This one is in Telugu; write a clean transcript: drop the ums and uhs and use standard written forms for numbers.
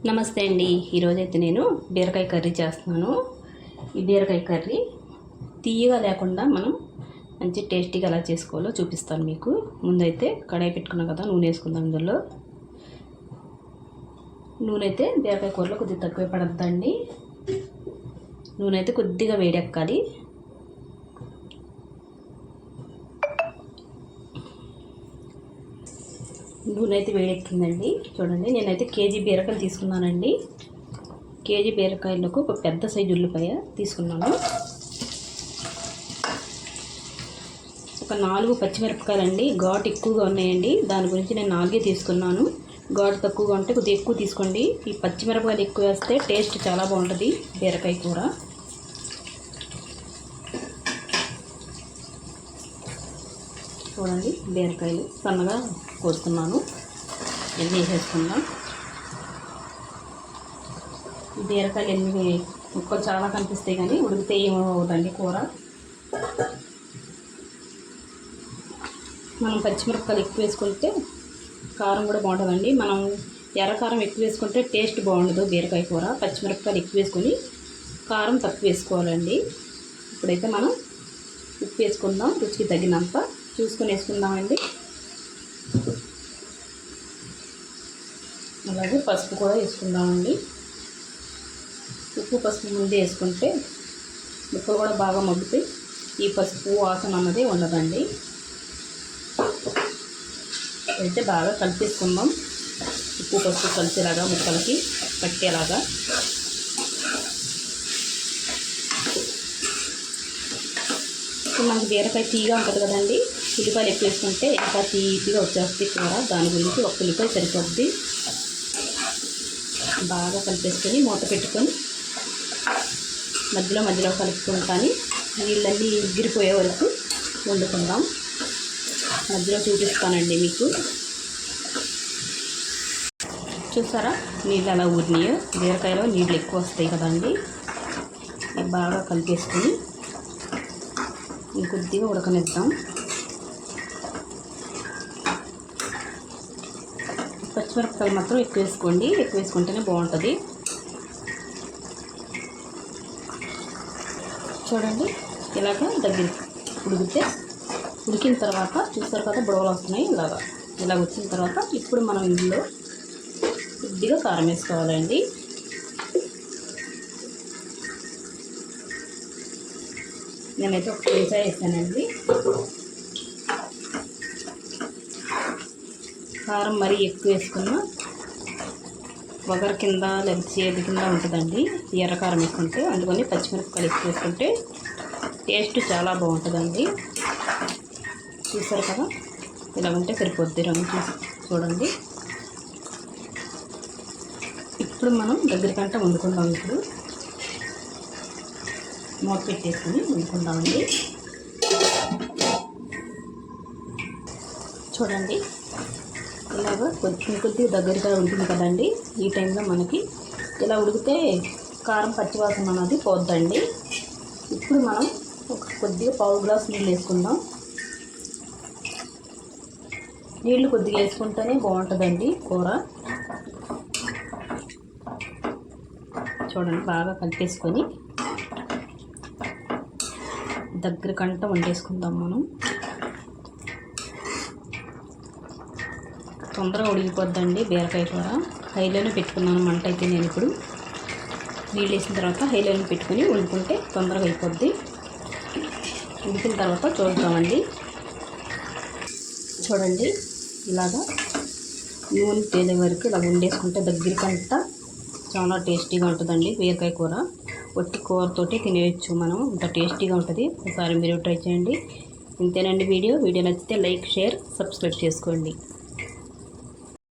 నమస్తే అండి. ఈరోజైతే నేను బీరకాయ కర్రీ చేస్తున్నాను. ఈ బీరకాయ కర్రీ తీయగా లేకుండా మనం మంచి టేస్టీగా ఎలా చేసుకోవాలో చూపిస్తాను మీకు. ముందైతే కడాయి పెట్టుకున్నాం కదా, నూనె వేసుకుందాం. ఇందులో నూనె అయితే బీరకాయ కూరలో కొద్దిగా తక్కువ పడద్దండి. నూనె అయితే కొద్దిగా వేడెక్కాలి. నూనె అయితే వేడెక్కిందండి. చూడండి, నేనైతే కేజీ బీరకాయలు తీసుకున్నానండి. కేజీ బీరకాయలకు ఒక పెద్ద సైజు ఉల్లిపాయ తీసుకున్నాను. ఒక 4 పచ్చిమిరపకాయలండి. ఘాటు ఎక్కువగా ఉన్నాయండి, దాని గురించి నేను 4 తీసుకున్నాను. ఘాటు తక్కువగా ఉంటే కొద్దిగా ఎక్కువ తీసుకోండి. ఈ పచ్చిమిరపకాయలు ఎక్కువ వేస్తే టేస్ట్ చాలా బాగుంటుంది బీరకాయ కూర. చూడండి, బీరకాయలు సన్నగా కోసుకున్నాను. ఎన్ని వేసేసుకుందాం. బీరకాయలు ఎన్ని ముక్కలు చాలా కనిపిస్తాయి, కానీ ఉడికితే ఏమవుతుందండి కూర. మనం పచ్చిమిరపకాయలు ఎక్కువ వేసుకుంటే కారం కూడా బాగుంటుందండి. మనం ఎర్రకారం ఎక్కువ వేసుకుంటే టేస్ట్ బాగుండదు బీరకాయ కూర. పచ్చిమిరపకాయలు ఎక్కువ వేసుకొని కారం తక్కువ వేసుకోవాలండి. ఇప్పుడైతే మనం ఉప్పు వేసుకుందాం, రుచికి తగినంత చూసుకొని వేసుకుందామండి. అలాగే పసుపు కూడా వేసుకుందామండి. ఉప్పు పసుపు ముందే వేసుకుంటే ముక్కలు కూడా బాగా మగ్గుతాయి. ఈ పసుపు వాసన అన్నది ఉండదండి. అయితే బాగా కలిపేసుకుందాం. ఉప్పు పసుపు కలిసేలాగా, ముక్కలకి పట్టేలాగా. మనకి బీరకాయ తీగా ఉంటుంది కదండి, ఉల్లిపాయలు ఎక్కువ వేసుకుంటే ఇంకా తీపిగా వచ్చేస్తాయి కూర. దాని గురించి ఒక ఉల్లిపాయ సరిపోద్ది. బాగా కలిపేసుకొని మూత పెట్టుకొని మధ్యలో కలుపుకుంటాను. నీళ్ళన్నీ ఎగిరిపోయే వరకు వండుకుందాం. మధ్యలో చూపిస్తానండి మీకు. చూసారా నీళ్ళు అలా ఊరినాయో? బీరకాయలో నీళ్ళు ఎక్కువ వస్తాయి కదండి. బాగా కలిపేసుకొని ఇంకొద్దిగా ఉడకనిద్దాం. పచ్చిమిరపకాయలు మాత్రం ఎక్కువ వేసుకోండి, ఎక్కువ వేసుకుంటేనే బాగుంటుంది. చూడండి, ఇలాగ దగ్గర ఉడికిన తర్వాత చూస్తారు కదా, బుడవలు వస్తున్నాయి. ఇలా వచ్చిన తర్వాత ఇప్పుడు మనం ఇందులో కొద్దిగా కారం వేసుకోవాలండి. నేనైతే ఒక చెంచా వేసానండి. కారం మరీ ఎక్కువ వేసుకున్నా వగరు కింద లేదా చేదు కింద ఉంటుందండి ఎర్రకారం వేసుకుంటే. అందుకని పచ్చిమిరపకాయలు ఎక్కువ వేసుకుంటే టేస్ట్ చాలా బాగుంటుందండి. చూసారు కదా, ఇలా ఉంటే సరిపోద్ది. రంగు చూడండి. ఇప్పుడు మనం దగ్గరికంట వండుకుందాం. ఇప్పుడు మూత పెట్టేసుకొని వండుకుందామండి. చూడండి, ఇలాగ కొద్దిగా దగ్గరగా ఉంటుంది కదండి. ఈ టైంలో మనకి ఇలా ఉడికితే కారం పచ్చివాసన అన్నది పోద్దండి. ఇప్పుడు మనం కొద్దిగా పావు గ్లాస్ నీళ్ళు వేసుకుందాం. నీళ్ళు కొద్దిగా వేసుకుంటేనే బాగుంటుందండి కూర. చూడండి, బాగా కలిపేసుకొని దగ్గరకంట వండేసుకుందాం. మనం తొందరగా ఉడికిపోద్దండి బీరకాయ కూర. హైలోనే పెట్టుకున్నాను మంట అయితే. నేను ఇప్పుడు నీళ్ళు వేసిన తర్వాత హైలోనే పెట్టుకుని వండుకుంటే తొందరగా అయిపోద్ది. ఉడికిన తర్వాత చూద్దామండి. చూడండి, ఇలాగా నూనె తేలే వరకు ఇలా వండేసుకుంటే దగ్గరికంట చాలా టేస్టీగా ఉంటుందండి బీరకాయ కూర. వట్టి కూరతోటి తినేయచ్చు మనం, ఇంత టేస్టీగా ఉంటుంది. ఒకసారి మీరు ట్రై చేయండి. ఇంతేనండి వీడియో నచ్చితే లైక్, షేర్, సబ్స్క్రైబ్ చేసుకోండి.